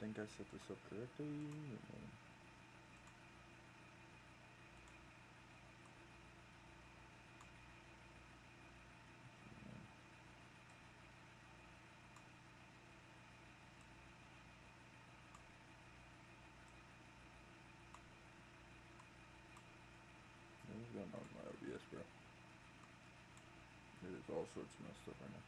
think I set this up correctly. What's going on with my OBS, bro? It is all sorts of messed up right now.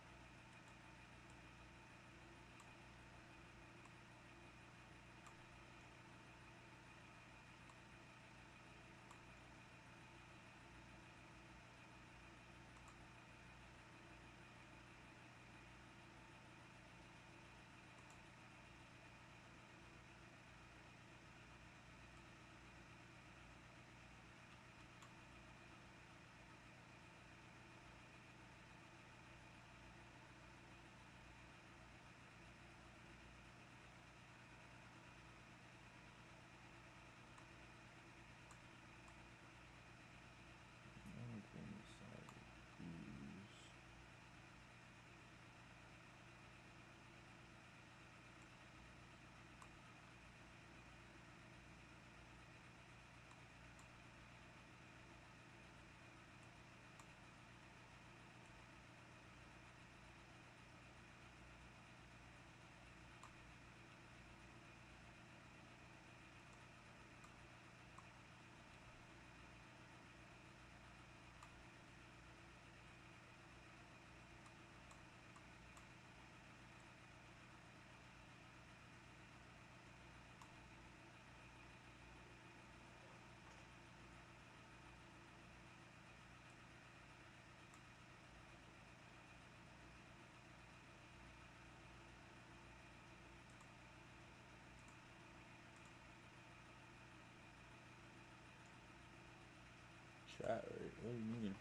Chat, right? What do you mean?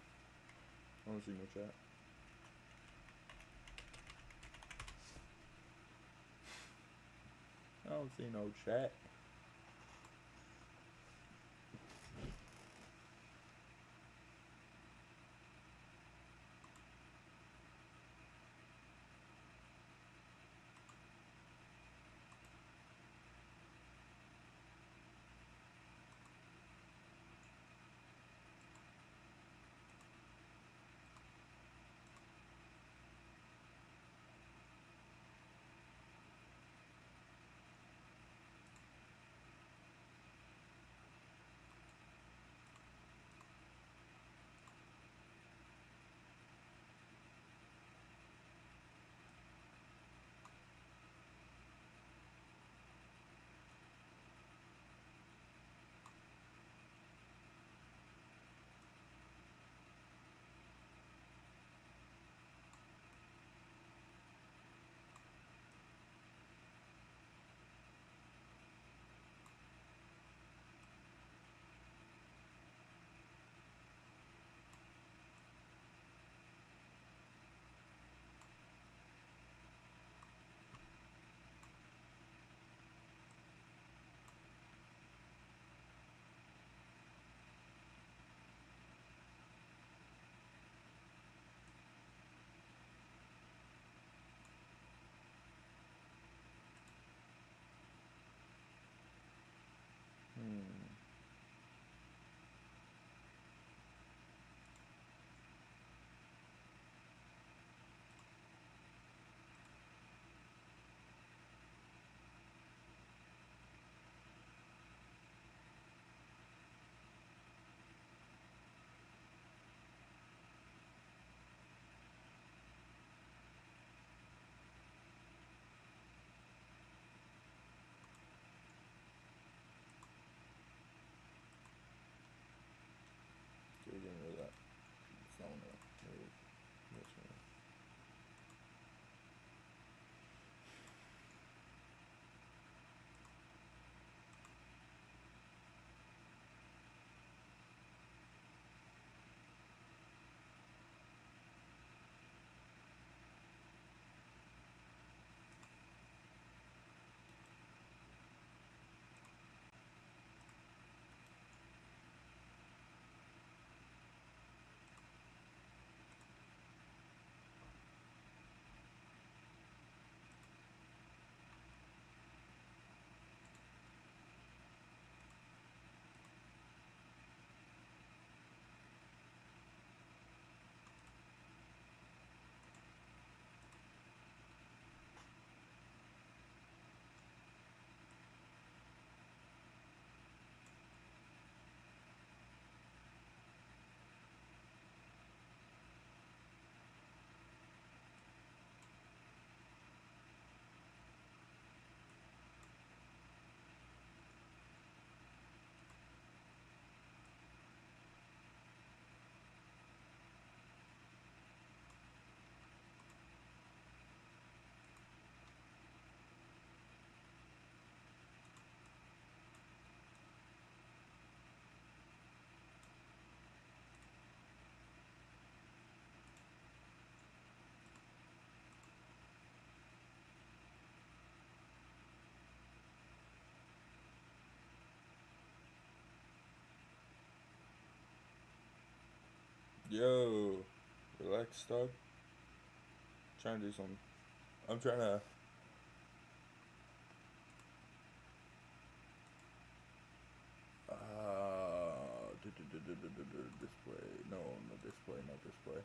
I don't see no chat. I don't see no chat. Yo, relax, dog. Trying to do something. I'm trying to. Display. No display. No display.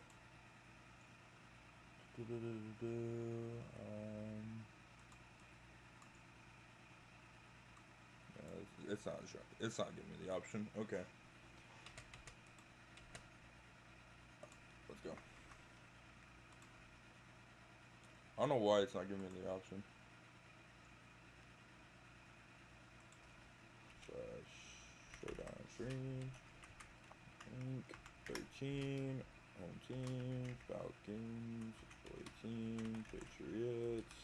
It's not. It's not giving me the option. Okay. Let's go. I don't know why it's not giving me the option. Showdown stream. Link 13. Home team. Falcons. 18. Patriots.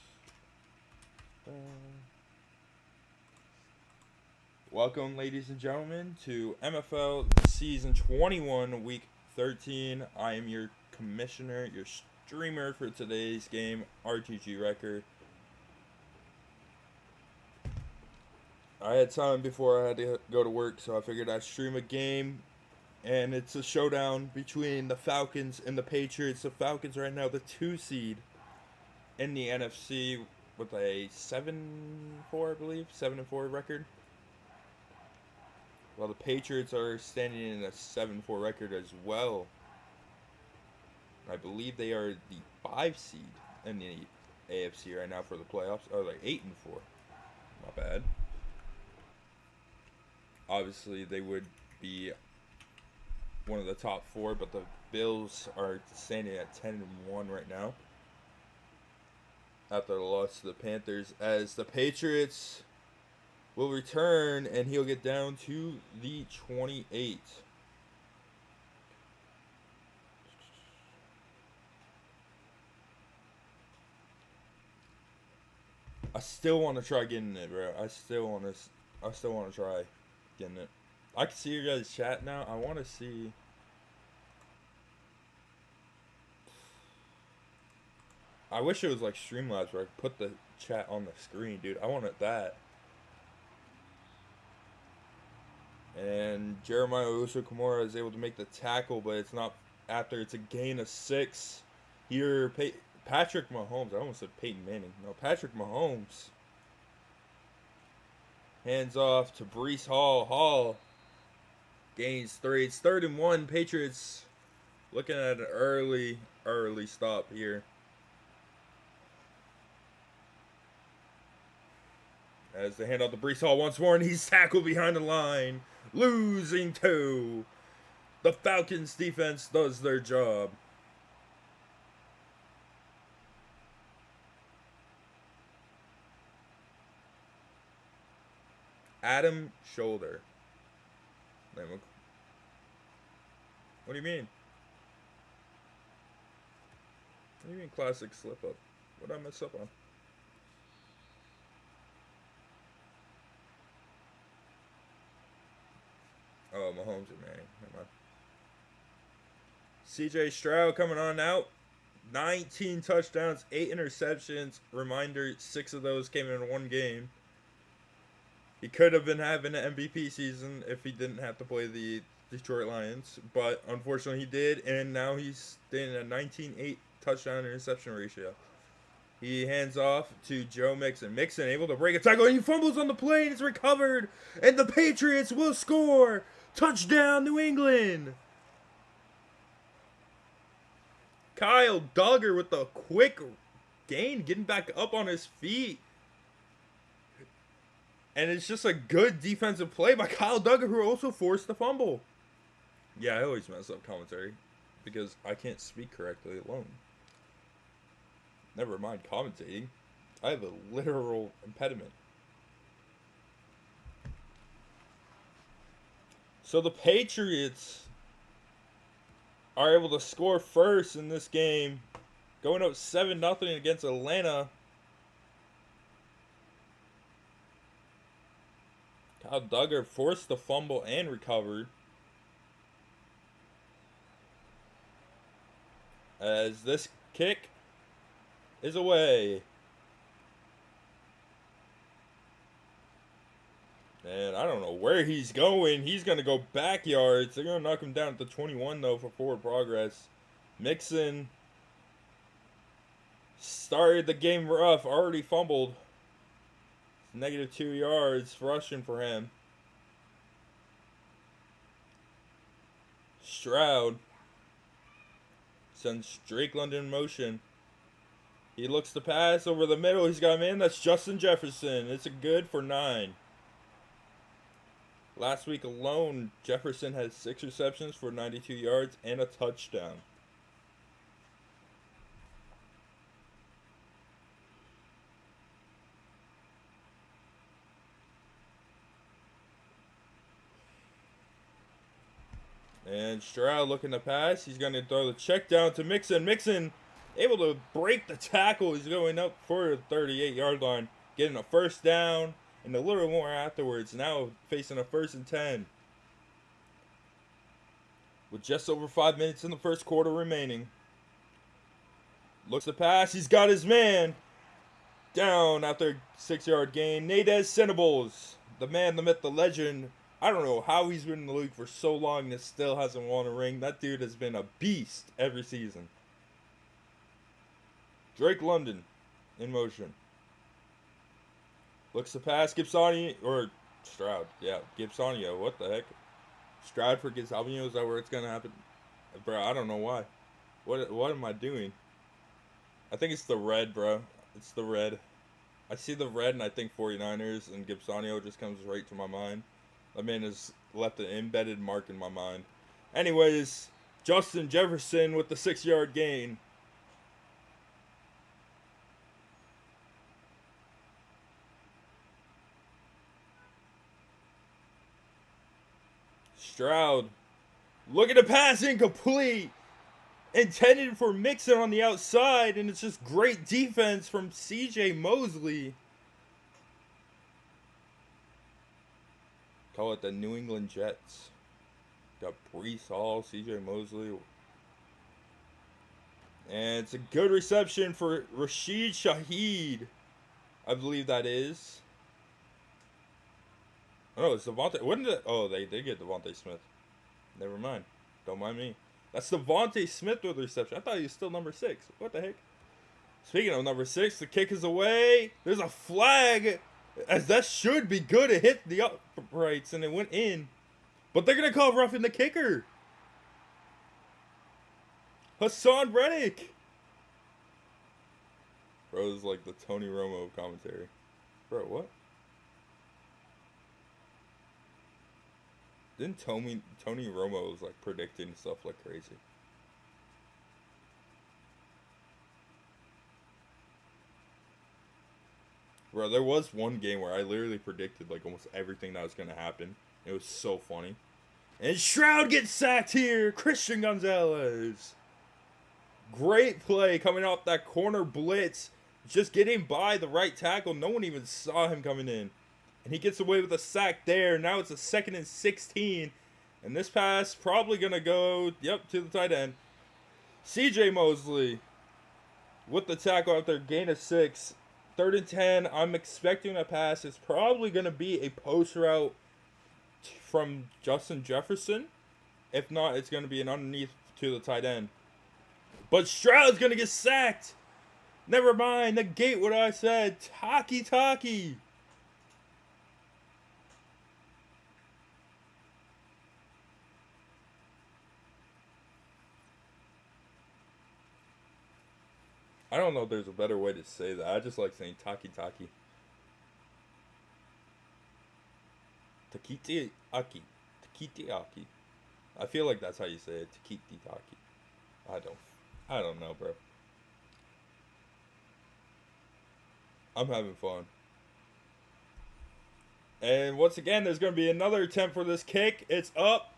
Welcome, ladies and gentlemen, to MFL Season 21, Week 13. I am your commissioner, your streamer for today's game, RTG Record. I had time before I had to go to work, so I figured I'd stream a game. And it's a showdown between the Falcons and the Patriots. The Falcons right now the 2 seed in the NFC with a 7-4, I believe, 7-4 record. While the Patriots are standing in a 7-4 record as well. I believe they are the 5 seed in the AFC right now for the playoffs. Oh, like 8-4. Not bad. Obviously, they would be one of the top 4, but the Bills are standing at 10-1 right now after the loss to the Panthers, as the Patriots will return and he'll get down to the 28. I still want to try getting it, bro. I still want to try getting it. I can see your guys' chat now. I want to see. I wish it was like Streamlabs where I could put the chat on the screen, dude. I wanted that. And Jeremiah Uso-Kimura is able to make the tackle, but it's not after. It's a gain of 6. Here, Patrick Mahomes. I almost said Peyton Manning. No, Patrick Mahomes. Hands off to Breece Hall. Hall gains 3. It's 3rd and 1. Patriots looking at an early stop here. As they hand out to Breece Hall once more, and he's tackled behind the line. Losing 2. The Falcons defense does their job. Adam Shoulder. What do you mean? What do you mean classic slip up? What did I mess up on? Oh, Mahomes and Manning. Never mind. CJ Stroud coming on out. 19 touchdowns, 8 interceptions. Reminder, 6 of those came in one game. He could have been having an MVP season if he didn't have to play the Detroit Lions. But unfortunately he did. And now he's staying at a 19-8 touchdown interception ratio. He hands off to Joe Mixon. Mixon able to break a tackle. And he fumbles on the play and it's recovered. And the Patriots will score. Touchdown, New England. Kyle Duggar with the quick gain, getting back up on his feet. And it's just a good defensive play by Kyle Duggar, who also forced the fumble. Yeah, I always mess up commentary because I can't speak correctly alone. Never mind commentating. I have a literal impediment. So the Patriots are able to score first in this game, going up 7-0 against Atlanta. Kyle Duggar forced the fumble and recovered. As this kick is away. And I don't know where he's going. He's going to go backyards. They're going to knock him down at the 21, though, for forward progress. Mixon started the game rough. Already fumbled. Negative 2 yards rushing for him. Stroud sends Drake London in motion. He looks to pass over the middle. He's got a man. That's Justin Jefferson. It's a good for 9. Last week alone, Jefferson had 6 receptions for 92 yards and a touchdown. And Stroud looking to pass. He's going to throw the check down to Mixon. Mixon able to break the tackle. He's going up for the 38-yard line, getting a first down and a little more afterwards. Now facing a 1st and 10. With just over 5 minutes in the first quarter remaining. Looks to pass. He's got his man. Down after a 6-yard gain. Nadez Senables, the man, the myth, the legend. I don't know how he's been in the league for so long and still hasn't won a ring. That dude has been a beast every season. Drake London in motion. Looks to pass. Gibsonio, or Stroud. Yeah, Gibsonio. What the heck? Stroud for Gibsonio. Is that where it's going to happen? Bro, I don't know why. What am I doing? I think it's the red, bro. It's the red. I see the red and I think 49ers, and Gibsonio just comes right to my mind. That man has left an embedded mark in my mind. Anyways, Justin Jefferson with the 6-yard gain. Stroud looking to pass, incomplete. Intended for Mixon on the outside, and it's just great defense from C.J. Mosley. Call it the New England Jets. Got Breece Hall, C.J. Mosley. And it's a good reception for Rashid Shaheed. I believe that is. Oh, it's Devontae. Wouldn't it? Oh, they did get Devontae Smith. Never mind. Don't mind me. That's Devontae Smith with the reception. I thought he was still number 6. What the heck? Speaking of number 6, the kick is away. There's a flag. As that should be good. It hit the uprights and it went in. But they're going to call roughing the kicker. Hassan Reddick. Bro, this is like the Tony Romo of commentary. Bro, what? Didn't Tony Romo was like predicting stuff like crazy? Bro, there was one game where I literally predicted like almost everything that was going to happen. It was so funny. And Stroud gets sacked here. Christian Gonzalez. Great play coming off that corner blitz. Just getting by the right tackle. No one even saw him coming in. And he gets away with a sack there. Now it's a 2nd and 16. And this pass probably going to go, to the tight end. C.J. Mosley with the tackle out there. Gain of 6. 3rd and 10. I'm expecting a pass. It's probably going to be a post route from Justin Jefferson. If not, it's going to be an underneath to the tight end. But Stroud's going to get sacked. Never mind. Negate what I said. Taki. I don't know if there's a better way to say that. I just like saying taki. Takiti aki. I feel like that's how you say it. Takiti taki. I don't know, bro. I'm having fun. And once again, there's going to be another attempt for this kick. It's up.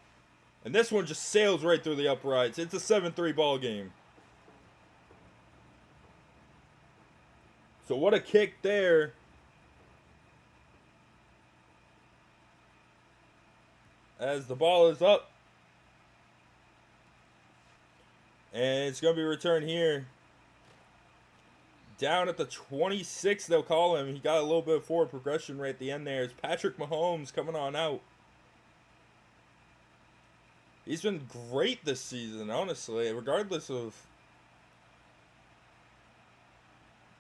And this one just sails right through the uprights. It's a 7-3 ball game. So what a kick there. As the ball is up. And it's going to be returned here Down at the 26, they'll call him. He got a little bit of forward progression right at the end there. It's Patrick Mahomes coming on out. He's been great this season, honestly, regardless of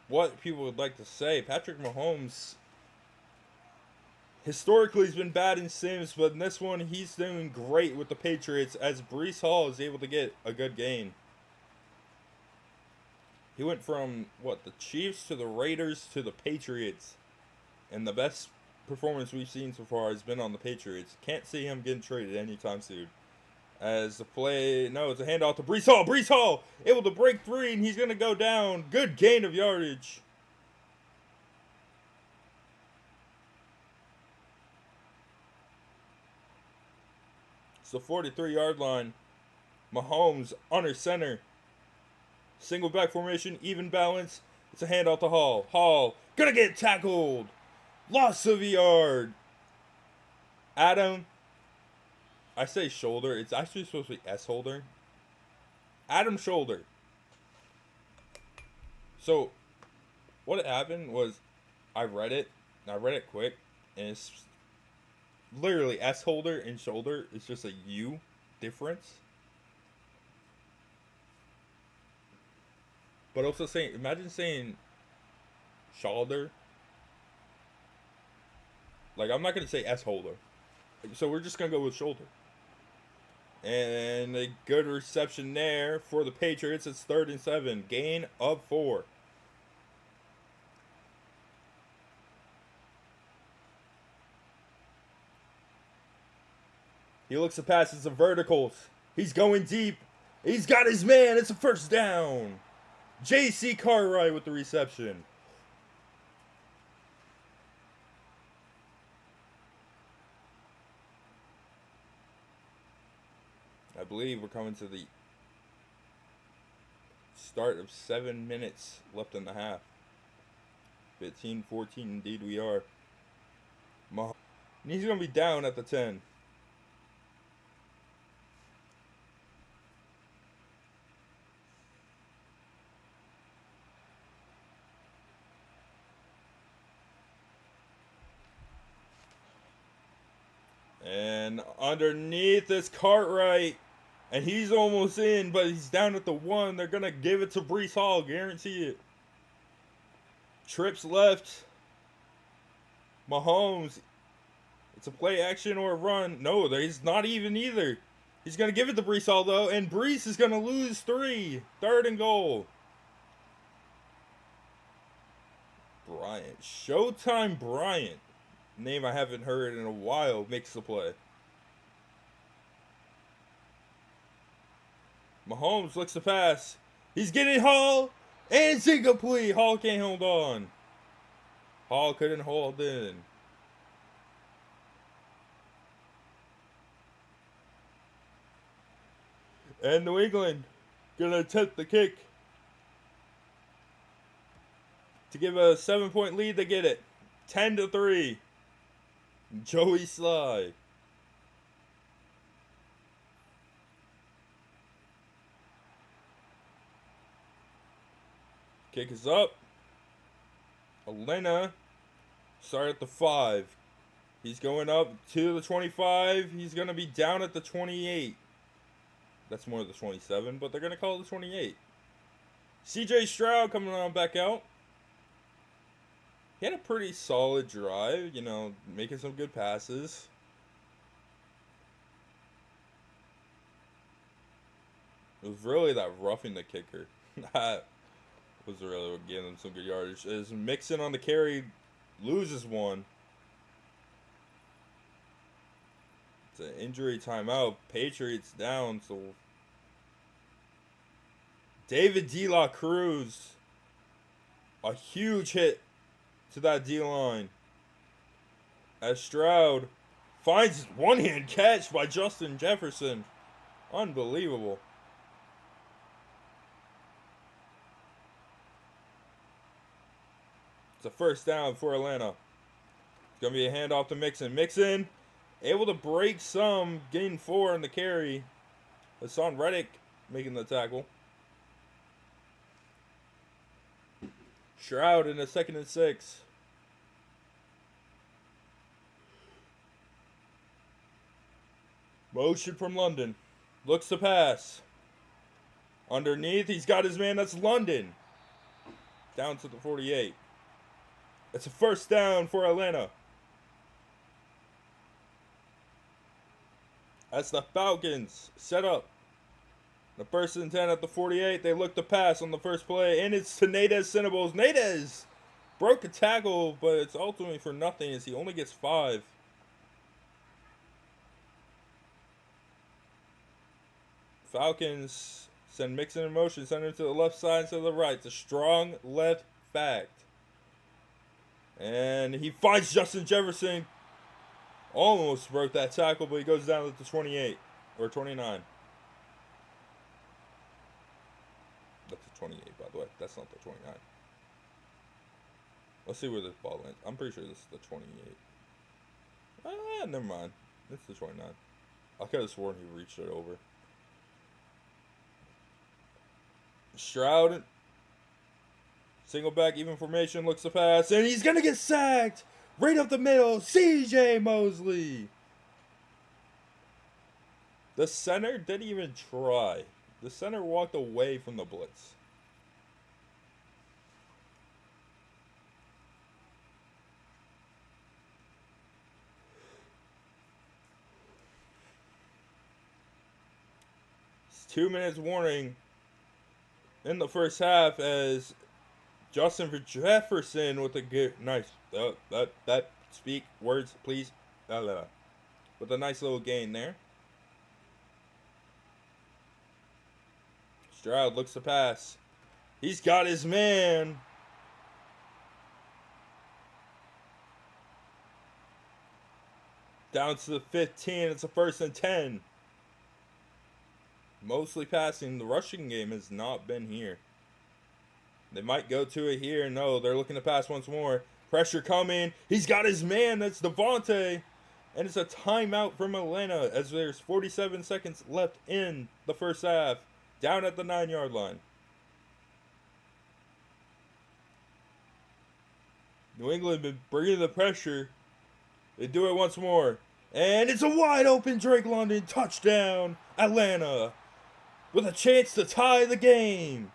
what people would like to say. Patrick Mahomes historically has been bad in sims, but in this one, he's doing great with the Patriots as Breece Hall is able to get a good gain. He went from, the Chiefs to the Raiders to the Patriots. And the best performance we've seen so far has been on the Patriots. Can't see him getting traded anytime soon. As the play, it's a handoff to Breece Hall. Breece Hall able to break free, and he's going to go down. Good gain of yardage. It's the 43-yard line. Mahomes under center. Single back formation, even balance. It's a handoff to Hall. Hall gonna get tackled. Loss of a yard. Adam. I say shoulder. It's actually supposed to be S holder. Adam shoulder. So, what happened was, I read it. And I read it quick, and it's literally S holder and shoulder. It's just a U difference. But also imagine saying shoulder. Like, I'm not going to say S holder. So we're just going to go with shoulder. And a good reception there for the Patriots. It's 3rd and 7. Gain of 4. He looks to pass. It's a verticals. He's going deep. He's got his man. It's a first down. J.C. Cartwright with the reception. I believe we're coming to the start of 7 minutes left in the half. 15-14, indeed we are. And he's going to be down at the 10. And underneath is Cartwright. And he's almost in, but he's down at the 1. They're going to give it to Breece Hall. Guarantee it. Trips left. Mahomes. It's a play action or a run. No, he's not even either. He's going to give it to Breece Hall, though. And Breece is going to lose 3. 3rd and goal. Bryant. Showtime Bryant. Name I haven't heard in a while makes the play. Mahomes looks to pass. He's getting Hall. And it's incomplete. Hall can't hold on. Hall couldn't hold in. And New England gonna attempt the kick. To give a 7-point lead, they get it. 10-3. Joey Sly. Kick is up. Elena start at the 5. He's going up to the 25. He's going to be down at the 28. That's more the 27, but they're going to call it the 28. CJ Stroud coming on back out. He had a pretty solid drive, making some good passes. It was really that roughing the kicker. That was really what gave him some good yardage. As Mixon on the carry loses 1. It's an injury timeout. Patriots down, so David De La Cruz. A huge hit to that D-line. As Stroud finds one-hand catch by Justin Jefferson. Unbelievable. It's a first down for Atlanta. It's going to be a handoff to Mixon. Mixon able to break some, gain 4 in the carry. Hassan Reddick making the tackle. Stroud in a 2nd and 6. Motion from London. Looks to pass. Underneath, he's got his man. That's London. Down to the 48. It's a first down for Atlanta. That's the Falcons. Set up. The 1st and 10 at the 48. They look to pass on the first play. And it's to Nadez Cinnabons. Nadez broke a tackle, but it's ultimately for nothing as he only gets 5. Falcons send Mixon in motion. Send him to the left side instead of the right. It's a strong left back. And he finds Justin Jefferson. Almost broke that tackle, but he goes down to the 28 or 29. That's the 28, by the way. That's not the 29. Let's see where this ball lands. I'm pretty sure this is the 28. Never mind. It's the 29. I could have sworn he reached it over. Stroud. Single back, even formation, looks to pass. And he's going to get sacked. Right up the middle, C.J. Mosley. The center didn't even try. The center walked away from the blitz. It's 2 minutes warning in the first half as Justin Jefferson with a good, nice, speak words, please, with a nice little gain there. Stroud looks to pass. He's got his man. Down to the 15. It's a 1st and 10. Mostly passing. The rushing game has not been here. They might go to it here. No, they're looking to pass once more. Pressure coming. He's got his man. That's Devontae. And it's a timeout from Atlanta as there's 47 seconds left in the first half. Down at the 9-yard line. New England been bringing the pressure. They do it once more. And it's a wide open Drake London touchdown. Atlanta with a chance to tie the game.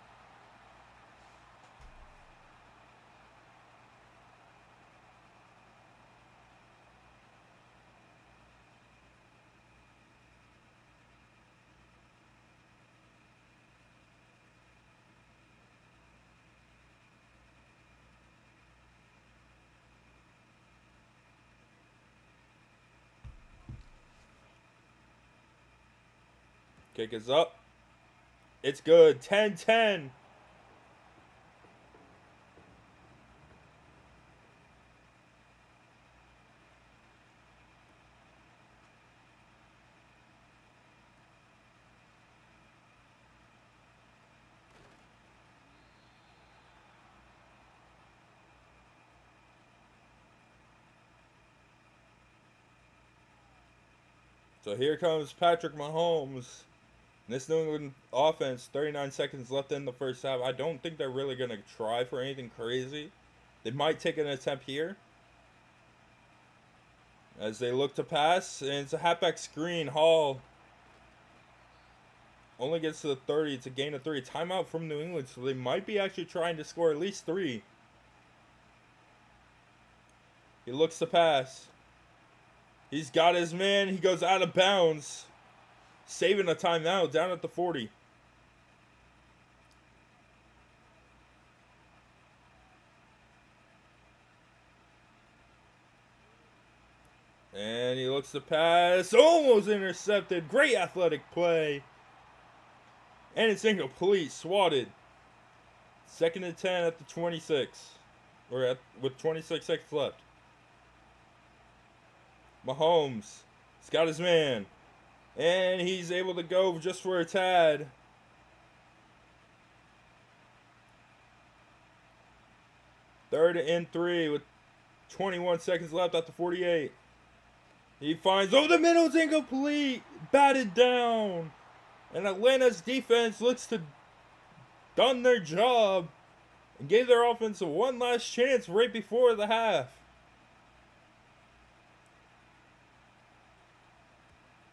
Kick is up. It's good. 10-10. So here comes Patrick Mahomes. This New England offense, 39 seconds left in the first half. I don't think they're really going to try for anything crazy. They might take an attempt here. As they look to pass, and it's a halfback screen. Hall only gets to the 30. It's a gain of 3. Timeout from New England, so they might be actually trying to score at least 3. He looks to pass. He's got his man. He goes out of bounds. Saving a timeout down at the 40. And he looks to pass. Almost intercepted. Great athletic play. And it's incomplete. Swatted. 2nd and 10 at the 26. With 26 seconds left. Mahomes. He's got his man. And he's able to go just for a tad. Third and 3 with 21 seconds left at the 48. He finds, the middle's incomplete. Batted down. And Atlanta's defense looks to done their job. and gave their offense one last chance right before the half.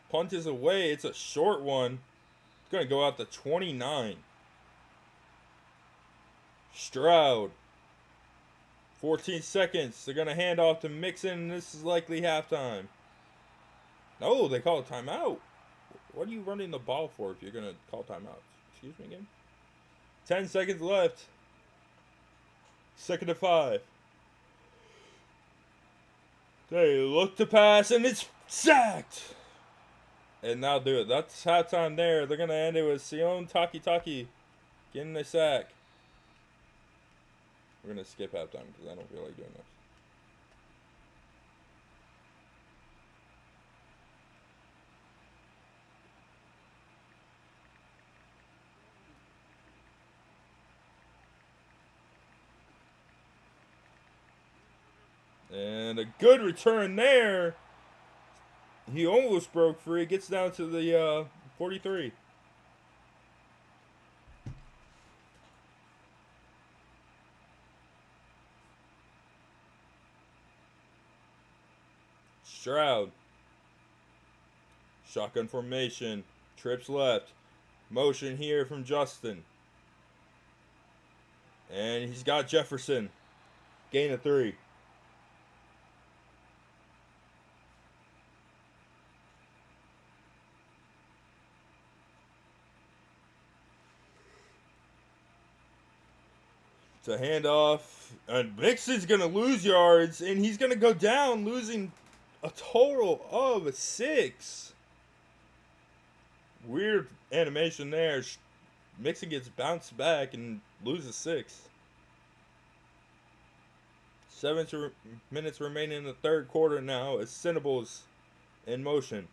Punt is away. It's a short one. It's going to go out to 29. Stroud. 14 seconds. They're going to hand off to Mixon, and this is likely halftime. No, they call a timeout. What are you running the ball for if you're going to call timeouts? Excuse me again? 10 seconds left. 2nd and 5. They look to pass, and it's sacked. And now do it. That's halftime there. They're going to end it with Sion Taki getting the sack. We're going to skip halftime because I don't feel like doing this. And a good return there. He almost broke free. Gets down to the 43. Stroud. Shotgun formation. Trips left. Motion here from Justin. And he's got Jefferson. Gain of 3. It's a handoff. And Mixon's going to lose yards. And he's going to go down, losing a total of 6. Weird animation there. Mixon gets bounced back and loses 6. 7 minutes remaining in the third quarter now as Cinnable's in motion.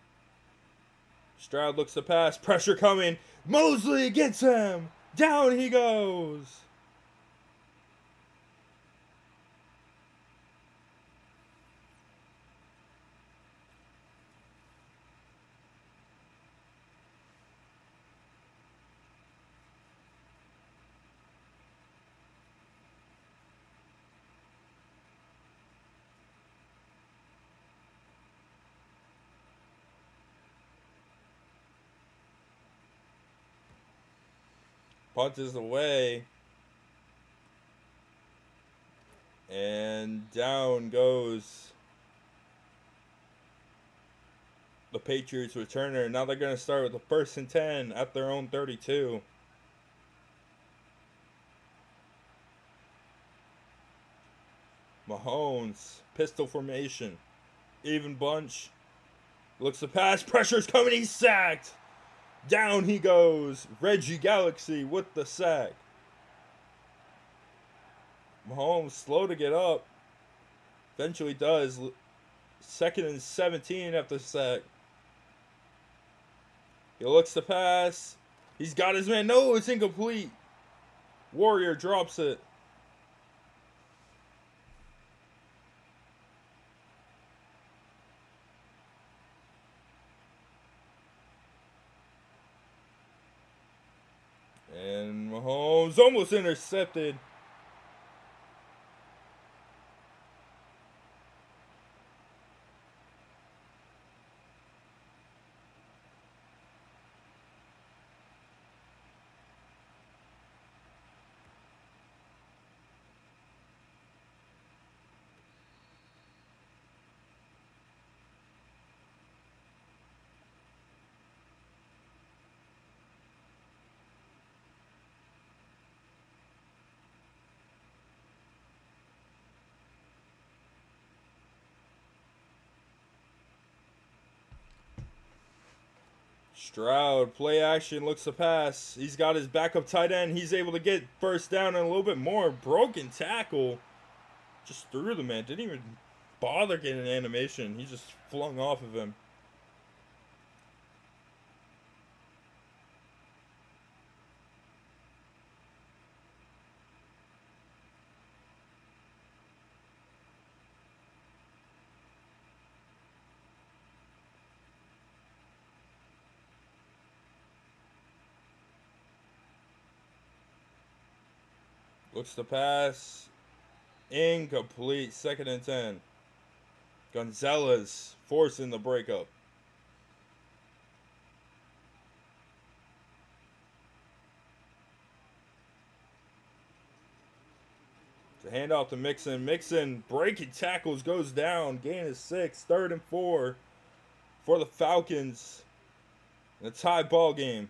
Stroud looks to pass. Pressure coming. Mosley gets him. Down he goes. Punt is away. And down goes the Patriots returner. Now they're going to start with the 1st and 10 at their own 32. Mahomes, pistol formation. Even bunch. Looks to pass. Pressure's coming. He's sacked. Down he goes. Reggie Galaxy with the sack. Mahomes slow to get up. Eventually does. 2nd and 17 after the sack. He looks to pass. He's got his man. No, it's incomplete. Warrior drops it. And Mahomes almost intercepted. Stroud, play action, looks to pass. He's got his backup tight end. He's able to get first down and a little bit more. Broken tackle. Just threw the man. Didn't even bother getting an animation. He just flung off of him. Looks to pass. Incomplete. 2nd and 10. Gonzalez forcing the breakup. To hand off to Mixon. Mixon breaking tackles, goes down. Gain is 6. 3rd and 4 for the Falcons. In a tie ball game.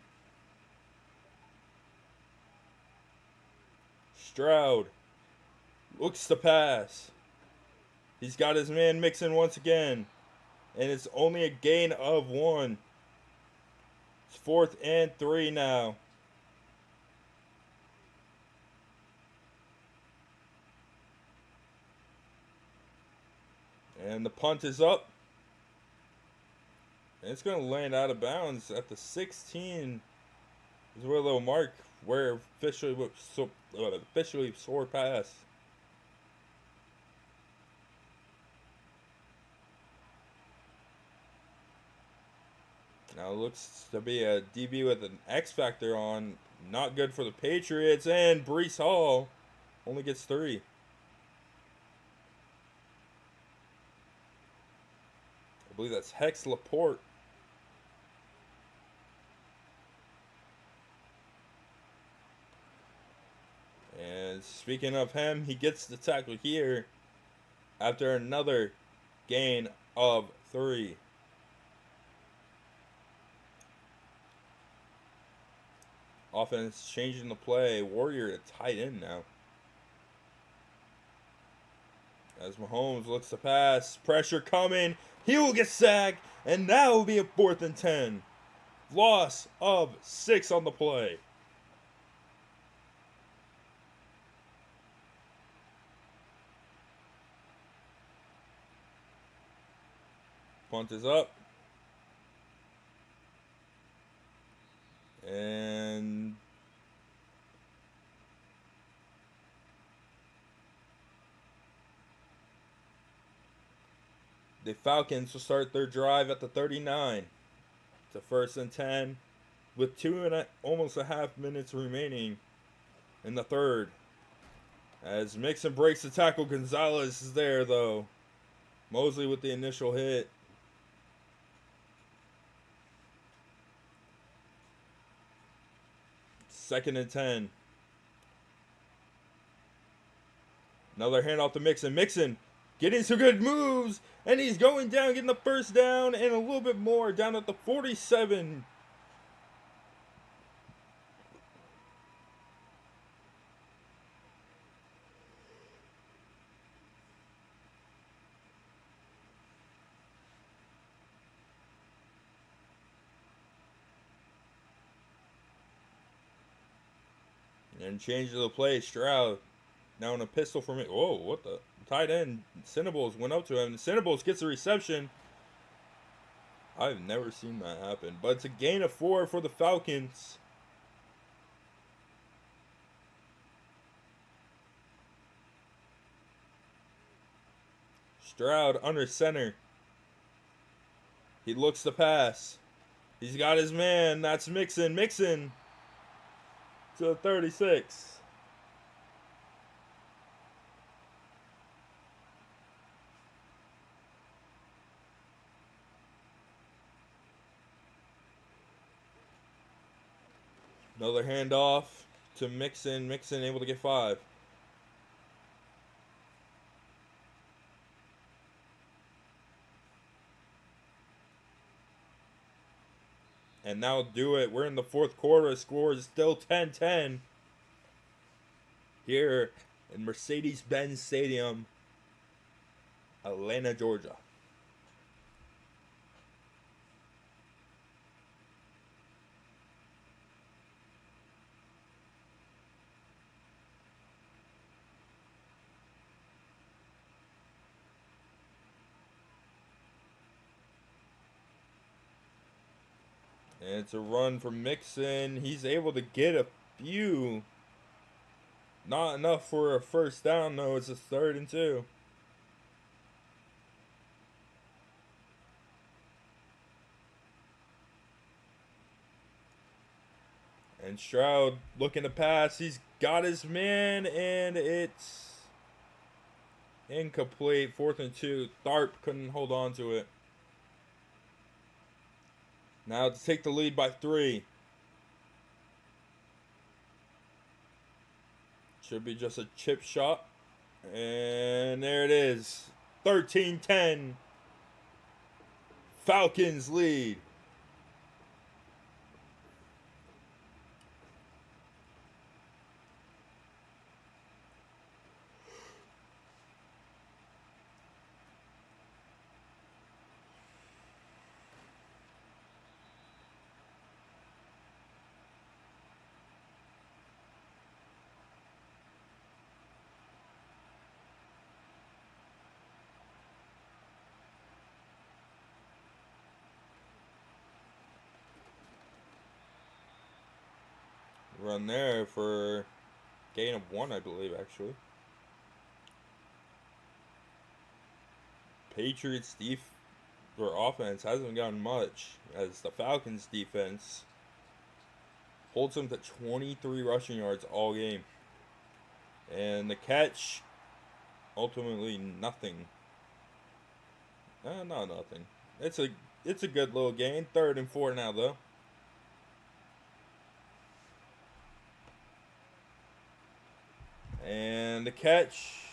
Stroud looks to pass. He's got his man Mixon once again. And it's only a gain of 1. It's 4th and 3 now. And the punt is up. And it's going to land out of bounds at the 16. Is where they'll mark where officially score pass. Now it looks to be a DB with an X factor on. Not good for the Patriots. And Breece Hall only gets 3. I believe that's Hex Laporte. And speaking of him, he gets the tackle here after another gain of 3. Offense changing the play. Warrior to tight end now. As Mahomes looks to pass. Pressure coming. He will get sacked. And that will be a 4th and 10. Loss of 6 on the play. Punt is up. And the Falcons will start their drive at the 39. It's a 1st and 10 with almost a half minutes remaining in the 3rd. As Mixon breaks the tackle, Gonzalez is there though. Mosley with the initial hit. Second and 10. Another handoff to Mixon. Mixon getting some good moves. And he's going down, getting the 1st down and a little bit more down at the 47. And change of the play. Stroud now in a pistol for me. Whoa, what the? Tight end Cinnables went up to him. Cinnables gets the reception. I've never seen that happen. But it's a gain of 4 for the Falcons. Stroud under center. He looks to pass. He's got his man. That's Mixon. Mixon to the 36. Another handoff to Mixon. Mixon able to get 5. And that'll do it. We're in the 4th quarter. The score is still 10-10 here in Mercedes-Benz Stadium, Atlanta, Georgia. And it's a run from Mixon. He's able to get a few. Not enough for a 1st down, though. It's a 3rd and 2. And And Stroud looking to pass. He's got his man, and it's incomplete. 4th and 2. Tharp couldn't hold on to it. Now to take the lead by 3. Should be just a chip shot. And there it is. 13-10. Falcons lead. Run there for gain of 1, I believe, actually. Patriots or offense hasn't gotten much, as the Falcons defense holds them to 23 rushing yards all game. And the catch, ultimately nothing. Not nothing. It's a good little gain. 3rd and 4 now, though. And the catch.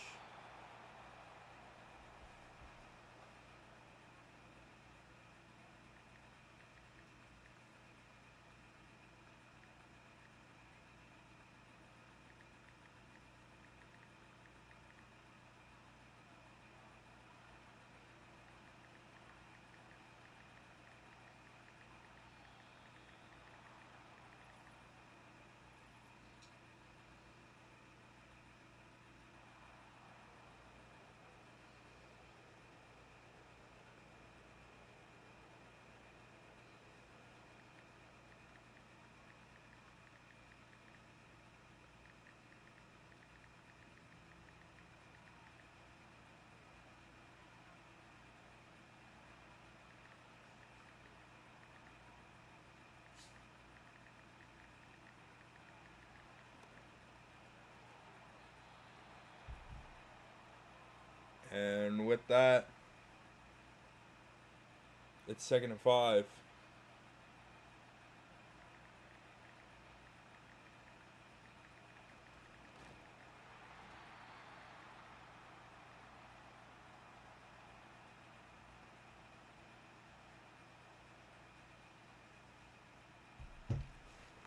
And with that, it's 2nd and 5.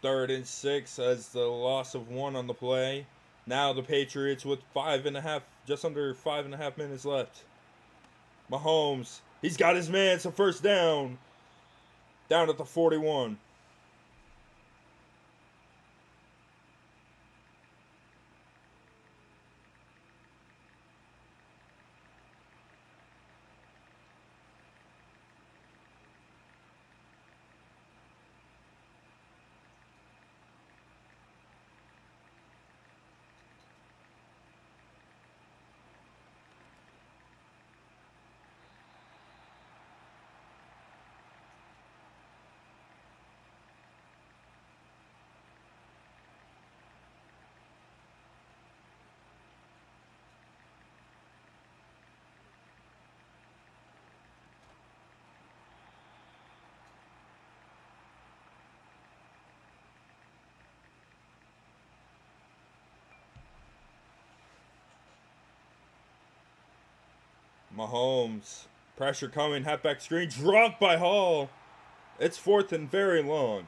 Third and 6 as the loss of 1 on the play. Now the Patriots with 5.5, just under 5.5 minutes left. Mahomes, he's got his man. It's a first down. Down at the 41. Mahomes, pressure coming, halfback screen, dropped by Hall. It's 4th and very long.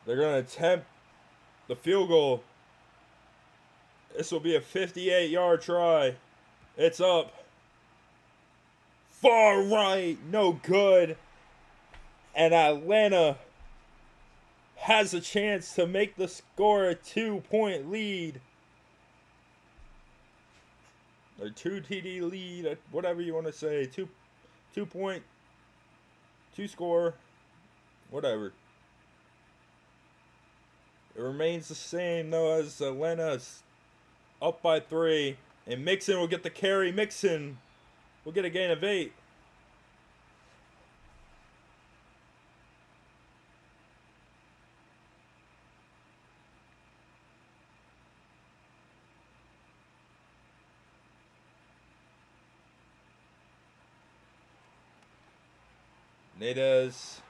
They're going to attempt the field goal. This will be a 58-yard try. It's up. Far right, no good. And Atlanta has a chance to make the score a 2-point lead. Or 2 TD lead, whatever you want to say. 2 score, whatever. It remains the same though, as Atlanta's up by 3. And Mixon will get the carry. Mixon will get a gain of 8. Nade's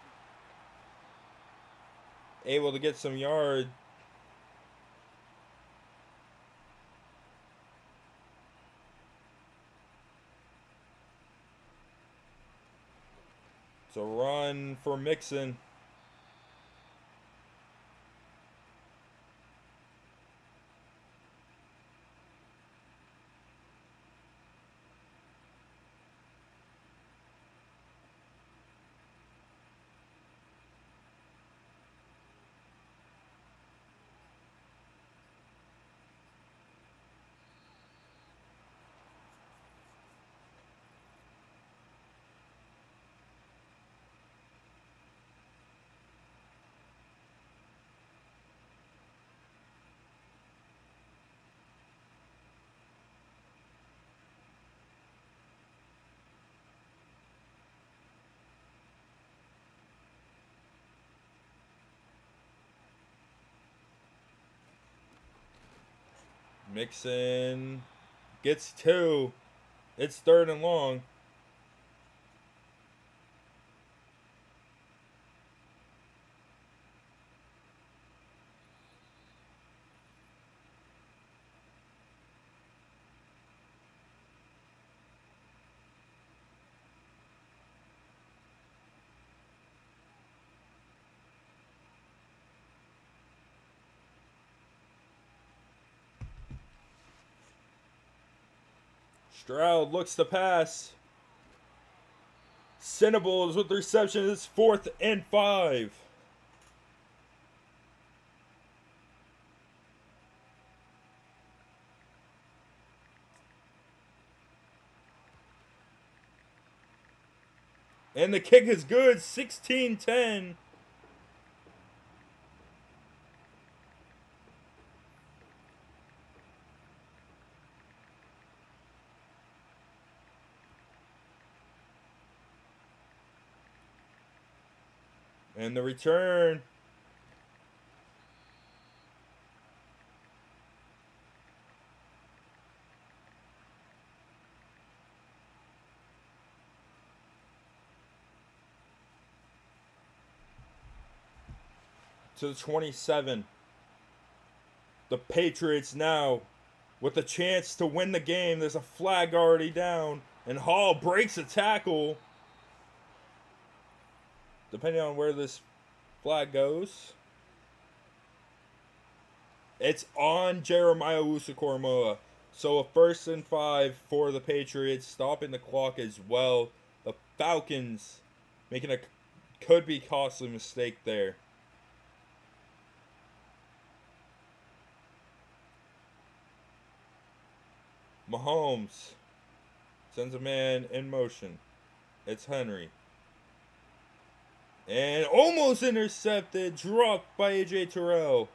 able to get some yard. It's a run for Mixon. Mixon gets 2. It's 3rd and long. Stroud looks to pass. Cinnabons with the reception. It's 4th and 5. And the kick is good. 16-10. And the return. To the 27. The Patriots now with a chance to win the game. There's a flag already down. And Hall breaks a tackle. Depending on where this flag goes. It's on Jeremiah Owusu-Koramoah. So a 1st and 5 for the Patriots, stopping the clock as well. The Falcons making a could be costly mistake there. Mahomes sends a man in motion. It's Henry. And almost intercepted, dropped by A.J. Terrell.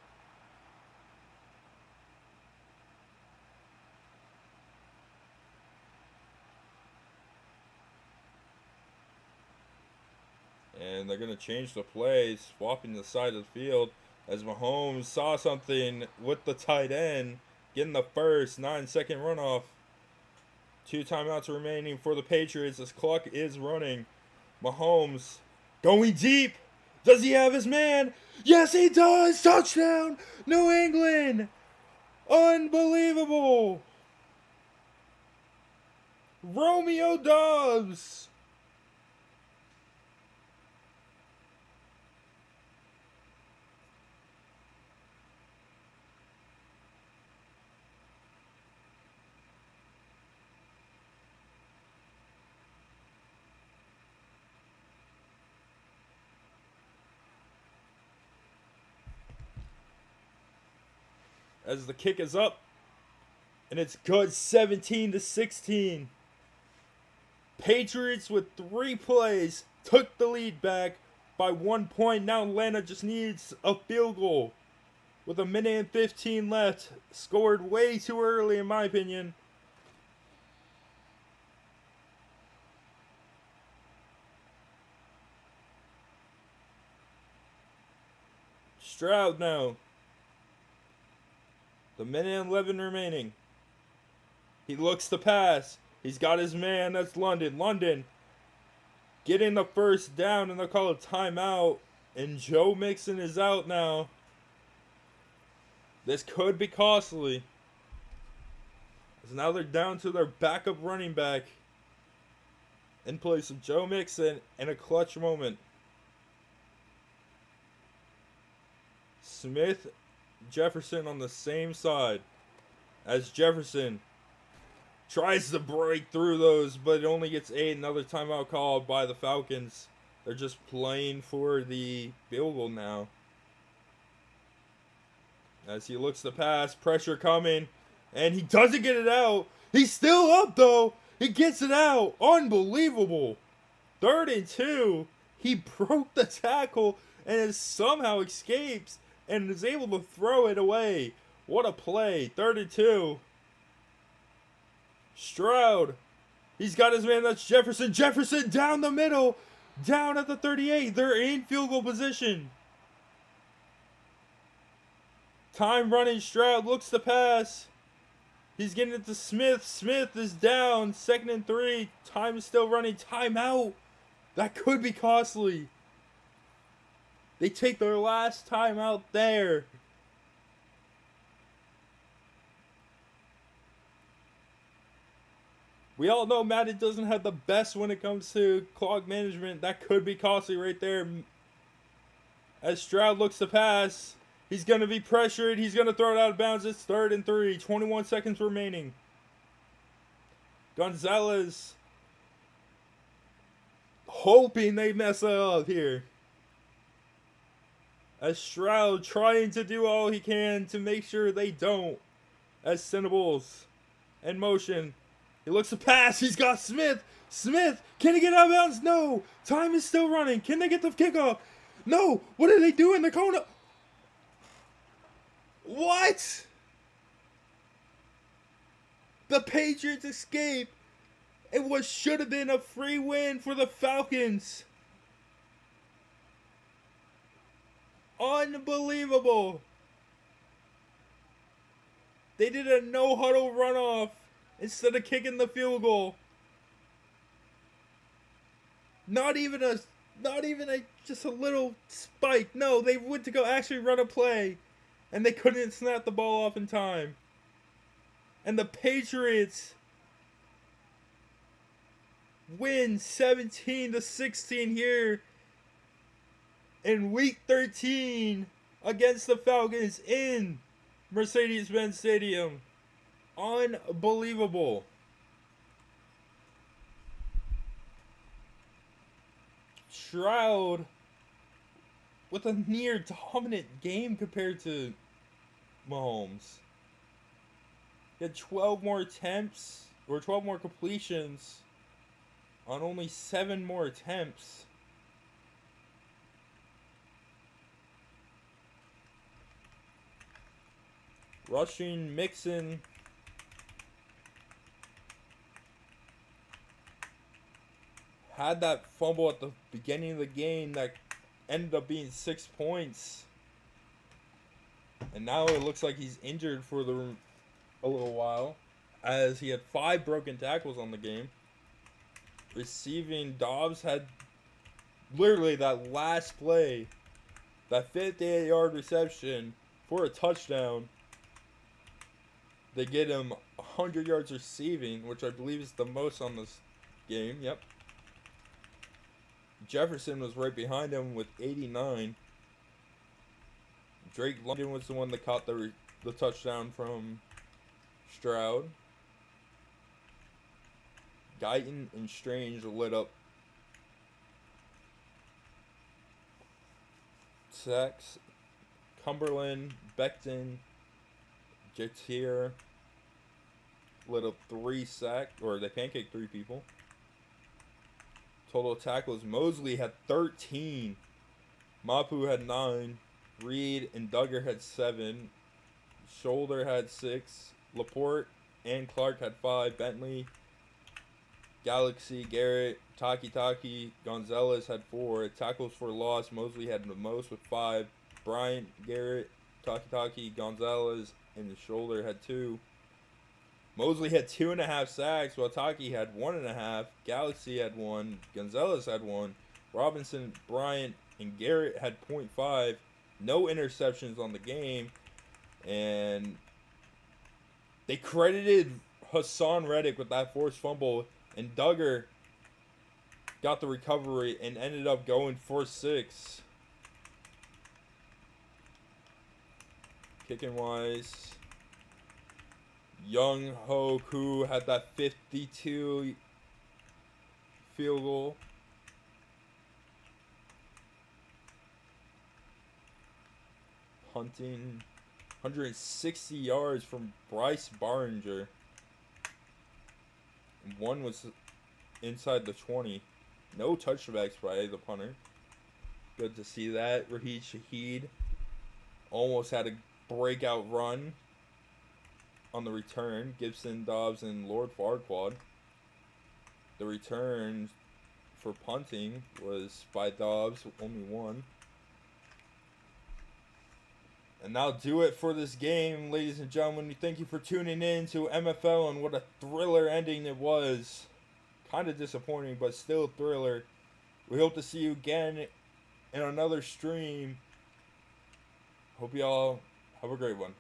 And they're going to change the play, swapping the side of the field as Mahomes saw something with the tight end, getting the first 9-second runoff. 2 timeouts remaining for the Patriots. This clock is running. Mahomes going deep. Does he have his man? Yes, he does. Touchdown, New England. Unbelievable. Romeo Doubs. As the kick is up. And it's good, 17-16. Patriots with 3 plays took the lead back by 1 point. Now Atlanta just needs a field goal. With 1:15 left. Scored way too early in my opinion. Stroud now. The 1:11 remaining. He looks to pass. He's got his man. That's London. London getting the first down, and they'll call a timeout. And Joe Mixon is out now. This could be costly. So now they're down to their backup running back in place of Joe Mixon in a clutch moment. Smith Jefferson on the same side as Jefferson tries to break through those, but it only gets 8. Another timeout called by the Falcons. They're just playing for the field goal now. As he looks to pass, pressure coming, and he doesn't get it out. He's still up though. He gets it out. Unbelievable. 3rd and 2. He broke the tackle and it somehow escapes and is able to throw it away. What a play. 3rd and 2. Stroud. He's got his man. That's Jefferson. Jefferson down the middle. Down at the 38. They're in field goal position. Time running. Stroud looks to pass. He's getting it to Smith. Smith is down. 2nd and 3. Time is still running. Timeout. That could be costly. They take their last timeout there. We all know Madden doesn't have the best when it comes to clock management. That could be costly right there. As Stroud looks to pass, he's going to be pressured. He's going to throw it out of bounds. It's 3rd and 3. 21 seconds remaining. Gonzalez hoping they mess it up here. As Stroud trying to do all he can to make sure they don't. As Cinnables in motion. He looks to pass. He's got Smith. Smith, can he get out of bounds? No. Time is still running. Can they get the kickoff? No. What are they doing? They're calling up. What? The Patriots escape. It was should have been a free win for the Falcons. Unbelievable. They did a no-huddle runoff instead of kicking the field goal. Not even a just a little spike. No, they went to go actually run a play, and they couldn't snap the ball off in time. And the Patriots win 17-16 here in Week 13 against the Falcons in Mercedes-Benz Stadium. Unbelievable. Stroud with a near dominant game compared to Mahomes. He had 12 more attempts, or 12 more completions on only 7 more attempts. Rushing, Mixon. Had that fumble at the beginning of the game that ended up being 6 points. And now it looks like he's injured for a little while, as he had 5 broken tackles on the game. Receiving, Dobbs had literally that last play, that 58-yard reception for a touchdown. They get him 100 yards receiving, which I believe is the most on this game. Yep. Jefferson was right behind him with 89. Drake London was the one that caught the touchdown from Stroud. Guyton and Strange lit up sacks. Cumberland, Becton, Jatier lit up 3 sacks, or they pancaked 3 people. Total tackles, Mosley had 13. Mapu had 9. Reed and Duggar had 7. Shoulder had 6. Laporte and Clark had 5. Bentley, Galaxy, Garrett, Taki, Gonzalez had 4. Tackles for loss, Mosley had the most with 5. Bryant, Garrett, Taki, Gonzalez, and the Shoulder had 2. Mosley had 2.5 sacks, while Taki had 1.5. Galaxy had 1. Gonzalez had 1. Robinson, Bryant, and Garrett had .5. No interceptions on the game. And they credited Hassan Reddick with that forced fumble. And Duggar got the recovery and ended up going for 6. Kicking wise, Young Ho Koo had that 52 field goal. Punting, 160 yards from Bryce Barringer. And one was inside the 20. No touchbacks by the punter. Good to see that. Raheed Shaheed almost had a breakout run on the return. Gibson, Dobbs, and Lord Farquaad. The return for punting was by Dobbs, only 1. And that'll do it for this game, ladies and gentlemen. We thank you for tuning in to MFL, and what a thriller ending it was. Kind of disappointing, but still a thriller. We hope to see you again in another stream. Hope y'all have a great one.